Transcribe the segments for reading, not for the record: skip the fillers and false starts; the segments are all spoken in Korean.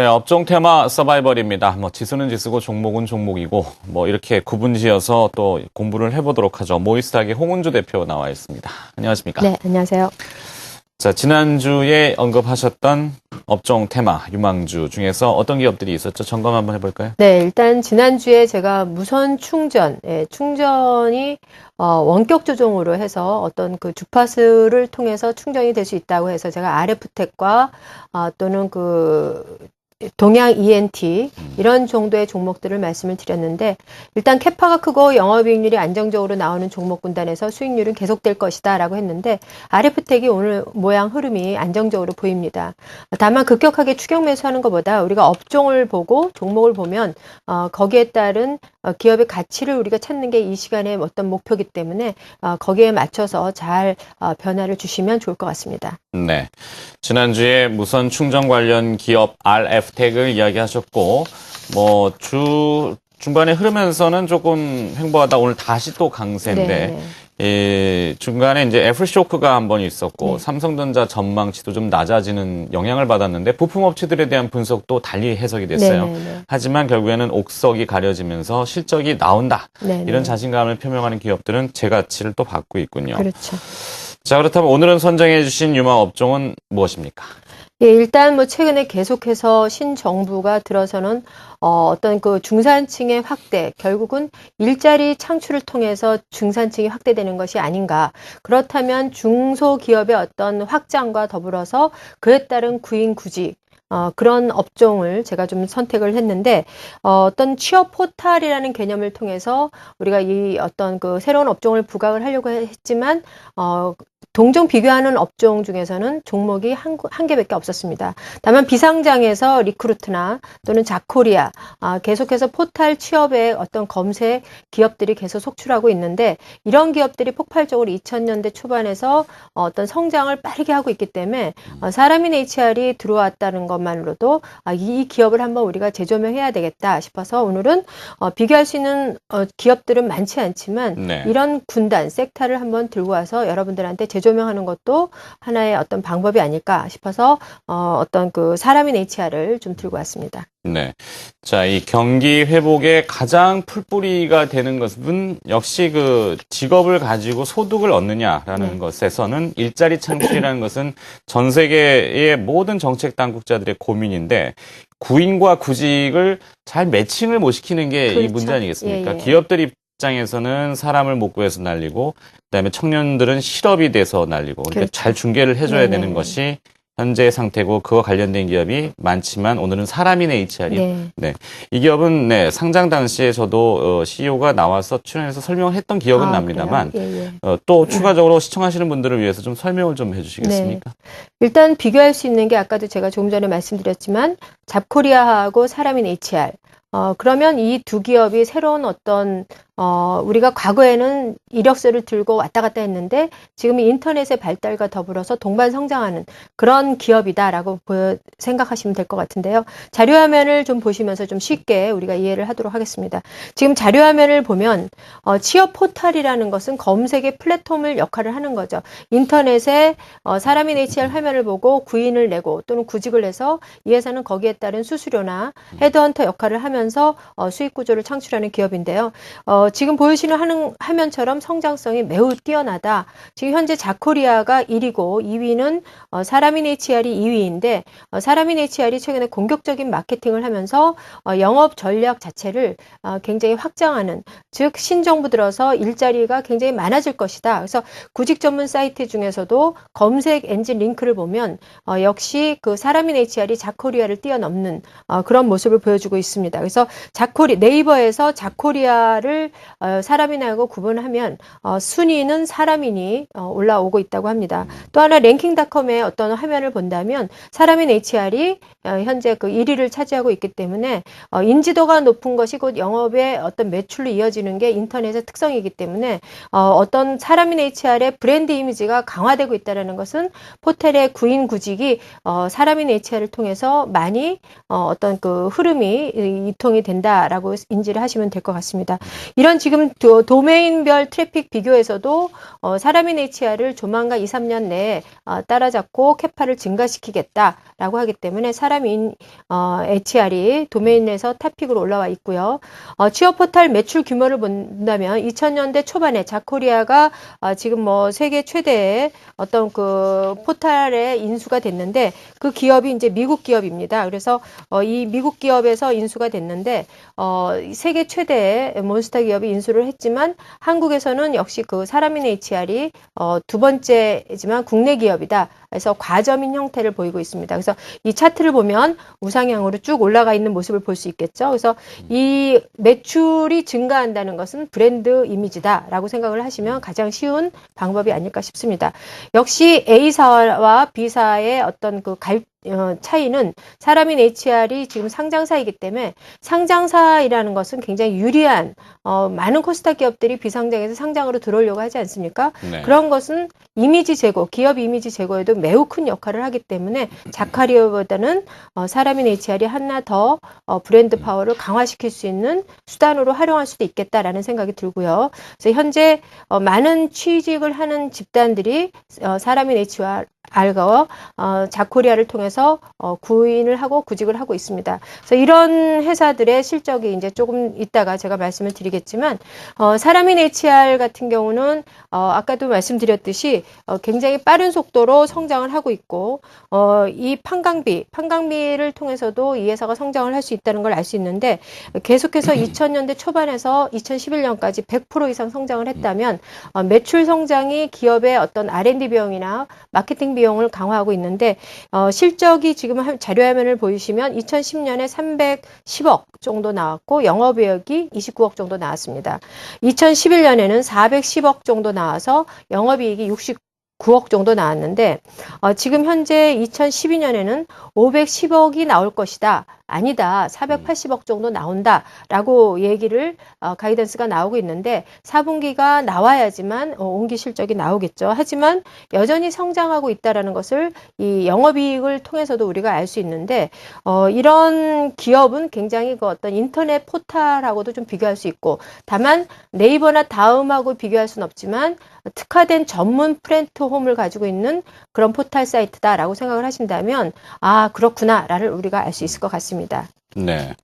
네, 업종 테마 서바이벌입니다. 지수는 지수고 종목은 종목이고 이렇게 구분지어서 또 공부를 해보도록 하죠. 모이스닥의 홍은주 대표 나와 있습니다. 안녕하십니까? 네, 안녕하세요. 자, 지난주에 언급하셨던 업종 테마 유망주 중에서 어떤 기업들이 있었죠? 점검 한번 해볼까요? 네, 일단 지난주에 제가 무선 충전, 충전이 원격 조종으로 해서 어떤 그 주파수를 통해서 충전이 될 수 있다고 해서 제가 RF텍과 또는 동양 ENT 이런 정도의 종목들을 말씀을 드렸는데, 일단 캐파가 크고 영업이익률이 안정적으로 나오는 종목 군단에서 수익률은 계속될 것이다 라고 했는데, RF텍이 오늘 모양 흐름이 안정적으로 보입니다. 다만 급격하게 추격 매수하는 것보다 우리가 업종을 보고 종목을 보면 거기에 따른 기업의 가치를 우리가 찾는 게 이 시간의 어떤 목표이기 때문에 거기에 맞춰서 잘 변화를 주시면 좋을 것 같습니다. 네, 지난주에 무선 충전 관련 기업 RF텍을 이야기하셨고 중반에 흐르면서는 조금 횡보하다 오늘 다시 또 강세인데, 중간에 이제 애플쇼크가 한 번 있었고, 삼성전자 전망치도 좀 낮아지는 영향을 받았는데, 부품업체들에 대한 분석도 달리 해석이 됐어요. 하지만 결국에는 옥석이 가려지면서 실적이 나온다. 이런 자신감을 표명하는 기업들은 제 가치를 또 받고 있군요. 그렇죠. 자, 그렇다면 오늘은 선정해 주신 유망 업종은 무엇입니까? 예, 일단 최근에 계속해서 신정부가 들어서는 어떤 그 중산층의 확대, 결국은 일자리 창출을 통해서 중산층이 확대되는 것이 아닌가. 그렇다면 중소기업의 어떤 확장과 더불어서 그에 따른 구인구직, 그런 업종을 제가 좀 선택을 했는데, 어떤 취업 포탈이라는 개념을 통해서 우리가 이 어떤 그 새로운 업종을 부각을 하려고 했지만, 동종 비교하는 업종 중에서는 종목이 한 개밖에 없었습니다. 다만 비상장에서 리크루트나 또는 자코리아, 계속해서 포탈 취업의 어떤 검색 기업들이 계속 속출하고 있는데, 이런 기업들이 폭발적으로 2000년대 초반에서 어떤 성장을 빠르게 하고 있기 때문에 사람인 HR이 들어왔다는 것만으로도 이 기업을 한번 우리가 재조명해야 되겠다 싶어서 오늘은 비교할 수 있는 기업들은 많지 않지만 이런 군단, 섹터를 한번 들고 와서 여러분들한테 재조명하는 것도 하나의 어떤 방법이 아닐까 싶어서 어떤 그 사람인 HR을 좀 들고 왔습니다. 네. 자, 이 경기 회복의 가장 풀뿌리가 되는 것은 역시 그 직업을 가지고 소득을 얻느냐라는 것에서는 일자리 창출이라는 것은 전 세계의 모든 정책 당국자들의 고민인데, 구인과 구직을 잘 매칭을 못 시키는 게 이 문제 아니겠습니까? 기업들 입장에서는 사람을 못 구해서 날리고, 그다음에 청년들은 실업이 돼서 날리고, 그러니까 잘 중개를 해줘야 되는 것이 현재 상태고, 그와 관련된 기업이 많지만 오늘은 사람인 HR이 이 기업은 상장 당시에 저도 CEO가 나와서 출연해서 설명을 했던 기억은 납니다만 또 추가적으로 시청하시는 분들을 위해서 좀 설명을 좀 해주시겠습니까? 일단 비교할 수 있는 게 아까도 제가 조금 전에 말씀드렸지만 잡코리아하고 사람인 HR, 그러면 이 두 기업이 새로운 어떤 우리가 과거에는 이력서를 들고 왔다 갔다 했는데 지금 인터넷의 발달과 더불어서 동반 성장하는 그런 기업이다라고 생각하시면 될 것 같은데요. 자료화면을 좀 보시면서 좀 쉽게 우리가 이해를 하도록 하겠습니다. 지금 자료화면을 보면 취업 포털이라는 것은 검색의 플랫폼을 역할을 하는 거죠. 인터넷에 사람인 HR 화면을 보고 구인을 내고 또는 구직을 해서 이 회사는 거기에 따른 수수료나 헤드헌터 역할을 하면서 수익 구조를 창출하는 기업인데요. 지금 보여주시는 화면처럼 성장성이 매우 뛰어나다. 지금 현재 자코리아가 1위고 2위는 사람인 HR이 2위인데 사람인 HR이 최근에 공격적인 마케팅을 하면서 영업 전략 자체를 굉장히 확장하는, 즉 신정부 들어서 일자리가 굉장히 많아질 것이다. 그래서 구직 전문 사이트 중에서도 검색 엔진 링크를 보면 역시 그 사람인 HR이 자코리아를 뛰어넘는 그런 모습을 보여주고 있습니다. 그래서 네이버에서 자코리아를 사람인하고 구분하면 순위는 사람인이 올라오고 있다고 합니다. 또 하나 랭킹닷컴의 어떤 화면을 본다면 사람인 HR이 현재 그 1위를 차지하고 있기 때문에 인지도가 높은 것이 곧 영업의 어떤 매출로 이어지는 게 인터넷의 특성이기 때문에 어떤 사람인 HR의 브랜드 이미지가 강화되고 있다는 것은 포털의 구인 구직이 사람인 HR을 통해서 많이 어떤 그 흐름이 유통이 된다라고 인지를 하시면 될 것 같습니다. 이런 지금 도메인별 트래픽 비교에서도 사람인 HR을 조만간 2, 3년 내에 따라잡고 캐파를 증가시키겠다. 라고 하기 때문에 사람인 HR이 도메인에서 탑픽으로 올라와 있고요. 취업 포털 매출 규모를 본다면 2000년대 초반에 자코리아가 지금 뭐 세계 최대의 어떤 그 포털에 인수가 됐는데 그 기업이 이제 미국 기업입니다. 그래서 이 미국 기업에서 인수가 됐는데 세계 최대의 몬스터 기업이 인수를 했지만 한국에서는 역시 그 사람인 HR이 두 번째지만 국내 기업이다. 그래서 과점인 형태를 보이고 있습니다. 그래서 이 차트를 보면 우상향으로 쭉 올라가 있는 모습을 볼 수 있겠죠. 그래서 이 매출이 증가한다는 것은 브랜드 이미지다라고 생각을 하시면 가장 쉬운 방법이 아닐까 싶습니다. 역시 A사와 B사의 어떤 그 차이는 사람인 HR이 지금 상장사이기 때문에 상장사이라는 것은 굉장히 유리한 많은 코스닥 기업들이 비상장에서 상장으로 들어오려고 하지 않습니까? 네. 그런 것은 이미지 제고, 기업 이미지 제고에도 매우 큰 역할을 하기 때문에 자카리아보다는 사람인 HR이 하나 더 브랜드 파워를 강화시킬 수 있는 수단으로 활용할 수도 있겠다라는 생각이 들고요. 그래서 현재 많은 취직을 하는 집단들이 사람인 HR과 자코리아를 통해서 구인을 하고 구직을 하고 있습니다. 그래서 이런 회사들의 실적이 이제 조금 이따가 제가 말씀을 드리겠지만 사람인 HR 같은 경우는 아까도 말씀드렸듯이 굉장히 빠른 속도로 성장을 하고 있고 이 판강비를 통해서도 이 회사가 성장을 할 수 있다는 걸 알 수 있는데 계속해서 2000년대 초반에서 2011년까지 100% 이상 성장을 했다면 매출 성장이 기업의 어떤 R&D 비용이나 마케팅 비용을 강화하고 있는데 실적이 지금 자료화면을 보시면 2010년에 310억 정도 나왔고 영업이익이 29억 정도 나왔습니다. 2011년에는 410억 정도 나와서 영업이익이 69억 정도 나왔는데 지금 현재 2012년에는 510억이 나올 것이다. 아니다. 480억 정도 나온다라고 얘기를 가이던스가 나오고 있는데 4분기가 나와야지만 온기 실적이 나오겠죠. 하지만 여전히 성장하고 있다라는 것을 이 영업이익을 통해서도 우리가 알 수 있는데 이런 기업은 굉장히 그 어떤 인터넷 포털하고도 좀 비교할 수 있고 다만 네이버나 다음하고 비교할 수는 없지만 특화된 전문 플랫폼을 가지고 있는 그런 포털 사이트다라고 생각을 하신다면 아 그렇구나라를 우리가 알 수 있을 것 같습니다. 네.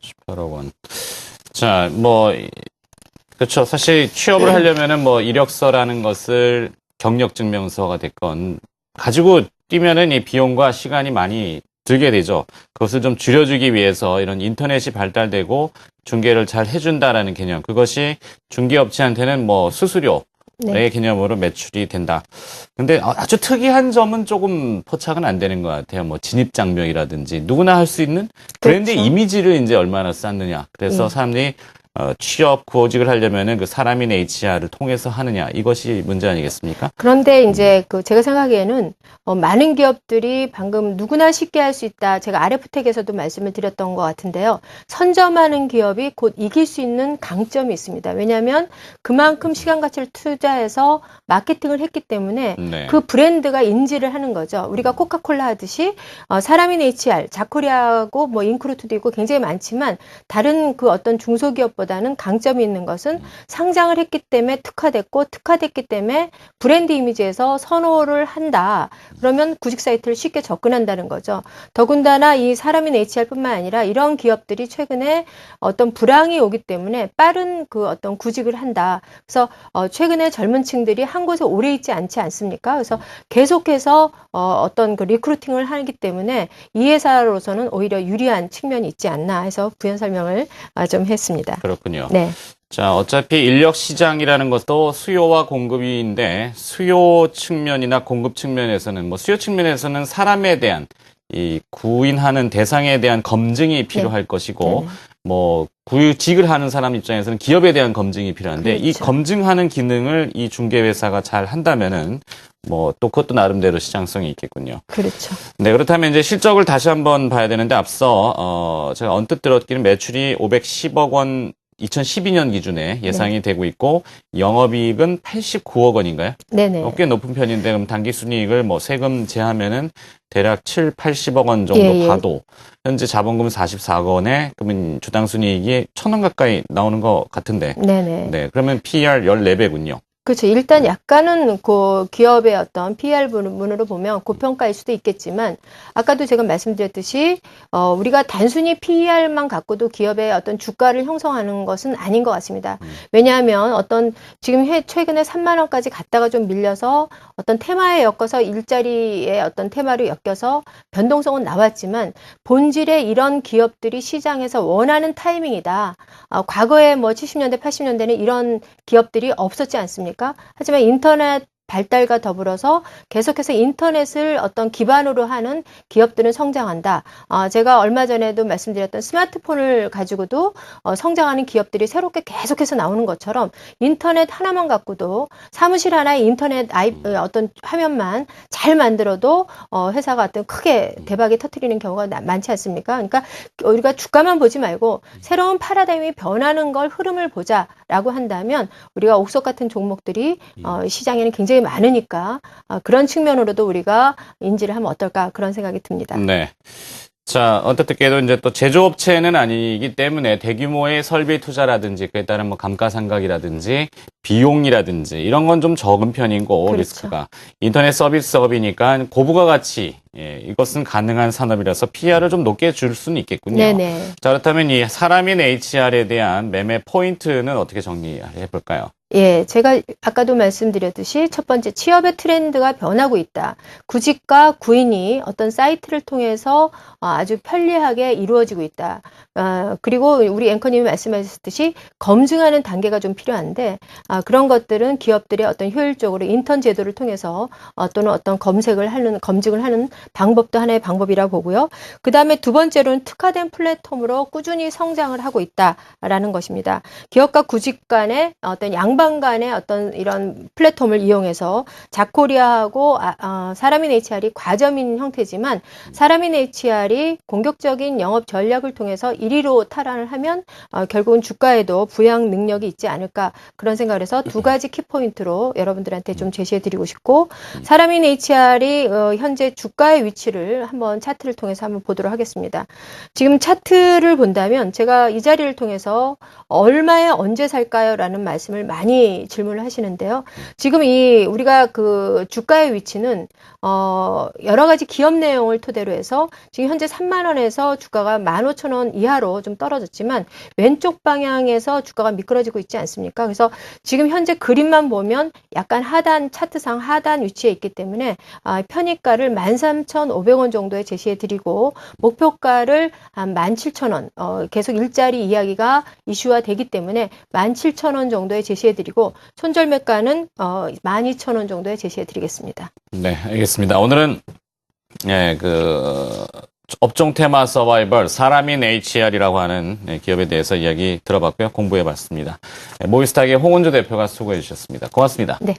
18억 원. 자, 그렇죠. 사실 취업을 하려면은 이력서라는 것을 경력증명서가 됐건 가지고 뛰면은 이 비용과 시간이 많이 들게 되죠. 그것을 좀 줄여주기 위해서 이런 인터넷이 발달되고 중개를 잘 해준다라는 개념. 그것이 중개업체한테는 수수료. 의 개념으로 매출이 된다. 근데 아주 특이한 점은 조금 포착은 안 되는 것 같아요. 진입장벽이라든지 누구나 할 수 있는 브랜드 그렇죠. 이미지를 이제 얼마나 쌓느냐. 그래서 사람들이 취업, 구직을 하려면은 그 사람인 HR을 통해서 하느냐. 이것이 문제 아니겠습니까? 그런데 이제 제가 생각하기에는 많은 기업들이 방금 누구나 쉽게 할 수 있다. 제가 RF텍에서도 말씀을 드렸던 것 같은데요. 선점하는 기업이 곧 이길 수 있는 강점이 있습니다. 왜냐하면 그만큼 시간 가치를 투자해서 마케팅을 했기 때문에 네. 그 브랜드가 인지를 하는 거죠. 우리가 코카콜라 하듯이 사람인 HR, 자코리아하고 인크루트도 있고 굉장히 많지만 다른 그 어떤 중소기업보다는 강점이 있는 것은 상장을 했기 때문에 특화됐기 때문에 브랜드 이미지에서 선호를 한다. 그러면 구직 사이트를 쉽게 접근한다는 거죠. 더군다나 이 사람인 HR뿐만 아니라 이런 기업들이 최근에 어떤 불황이 오기 때문에 빠른 그 어떤 구직을 한다. 그래서 최근에 젊은 층들이 한 곳에 오래 있지 않지 않습니까? 그래서 계속해서 어떤 그 리크루팅을 하기 때문에 이 회사로서는 오히려 유리한 측면이 있지 않나 해서 부연 설명을 좀 했습니다. 그렇군요. 네. 자, 어차피 인력 시장이라는 것도 수요와 공급인데 수요 측면이나 공급 측면에서는 수요 측면에서는 사람에 대한 이 구인하는 대상에 대한 검증이 필요할 것이고 구직을 하는 사람 입장에서는 기업에 대한 검증이 필요한데 이 그렇죠. 검증하는 기능을 이 중개회사가 잘 한다면은 또 그것도 나름대로 시장성이 있겠군요. 그렇죠. 네, 그렇다면 이제 실적을 다시 한번 봐야 되는데 앞서 제가 언뜻 들었기는 매출이 510억 원 2012년 기준에 예상이 되고 있고 영업이익은 89억 원인가요? 네네. 꽤 높은 편인데 그럼 당기순이익을 세금 제하면은 대략 7, 80억 원 정도 봐도 현재 자본금 44억 원에 그러면 주당 순이익이 1,000원 가까이 나오는 것 같은데. 네네. 네, 그러면 PER 14배군요. 그렇죠. 일단 약간은 그 기업의 어떤 PR 부분으로 보면 고평가일 수도 있겠지만 아까도 제가 말씀드렸듯이 우리가 단순히 PER만 갖고도 기업의 어떤 주가를 형성하는 것은 아닌 것 같습니다. 왜냐하면 어떤 지금 최근에 3만 원까지 갔다가 좀 밀려서 어떤 테마에 엮어서 일자리의 어떤 테마로 엮여서 변동성은 나왔지만 본질에 이런 기업들이 시장에서 원하는 타이밍이다. 과거에 뭐 70년대, 80년대는 이런 기업들이 없었지 않습니까? 하지만 인터넷 발달과 더불어서 계속해서 인터넷을 어떤 기반으로 하는 기업들은 성장한다. 제가 얼마 전에도 말씀드렸던 스마트폰을 가지고도 성장하는 기업들이 새롭게 계속해서 나오는 것처럼 인터넷 하나만 갖고도 사무실 하나에 인터넷 어떤 화면만 잘 만들어도 회사가 어떤 크게 대박이 터뜨리는 경우가 많지 않습니까? 그러니까 우리가 주가만 보지 말고 새로운 파라다임이 변하는 걸 흐름을 보자라고 한다면 우리가 옥석 같은 종목들이 시장에는 굉장히 많으니까 그런 측면으로도 우리가 인지를 하면 어떨까 그런 생각이 듭니다. 네. 자, 어떻게도 이제 또 제조업체는 아니기 때문에 대규모의 설비 투자라든지 그에 따른 뭐 감가상각이라든지 비용이라든지 이런 건 좀 적은 편이고 그렇죠. 리스크가 인터넷 서비스업이니까 고부가 가치 이것은 가능한 산업이라서 PR을 좀 높게 줄 수는 있겠군요. 네네. 자, 그렇다면 이 사람인 HR에 대한 매매 포인트는 어떻게 정리해 볼까요? 예, 제가 아까도 말씀드렸듯이 첫 번째 취업의 트렌드가 변하고 있다. 구직과 구인이 어떤 사이트를 통해서 아주 편리하게 이루어지고 있다. 그리고 우리 앵커님이 말씀하셨듯이 검증하는 단계가 좀 필요한데 그런 것들은 기업들의 어떤 효율적으로 인턴 제도를 통해서 또는 어떤 검증을 하는 방법도 하나의 방법이라고 보고요. 그 다음에 두 번째로는 특화된 플랫폼으로 꾸준히 성장을 하고 있다라는 것입니다. 기업과 구직 간의 어떤 양방 간의 어떤 이런 플랫폼을 이용해서 자코리아하고 사람인 HR이 과점인 형태지만 사람인 HR이 공격적인 영업 전략을 통해서 1위로 탈환을 하면 결국은 주가에도 부양 능력이 있지 않을까 그런 생각을 해서 두 가지 키포인트로 여러분들한테 좀 제시해 드리고 싶고 사람인 HR이 현재 주가의 위치를 한번 차트를 통해서 한번 보도록 하겠습니다. 지금 차트를 본다면 제가 이 자리를 통해서 얼마에 언제 살까요? 라는 말씀을 많이 질문을 하시는데요. 지금 우리가 그 주가의 위치는 여러 가지 기업 내용을 토대로 해서 지금 현재 3만 원에서 주가가 15,000원 이하로 좀 떨어졌지만 왼쪽 방향에서 주가가 미끄러지고 있지 않습니까? 그래서 지금 현재 그림만 보면 약간 차트상 하단 위치에 있기 때문에 편입가를 13,500원 정도에 제시해 드리고 목표가를 한 17,000원 계속 일자리 이야기가 이슈화 되기 때문에 17,000원 정도에 제시해 드리고 손절매가는 12,000원 정도에 제시해 드리겠습니다. 네, 알겠습니다. 오늘은 업종 테마 서바이벌 사람인 HR이라고 하는 기업에 대해서 이야기 들어봤고요. 공부해 봤습니다. 모이스탁의 홍은주 대표가 수고해 주셨습니다. 고맙습니다. 네.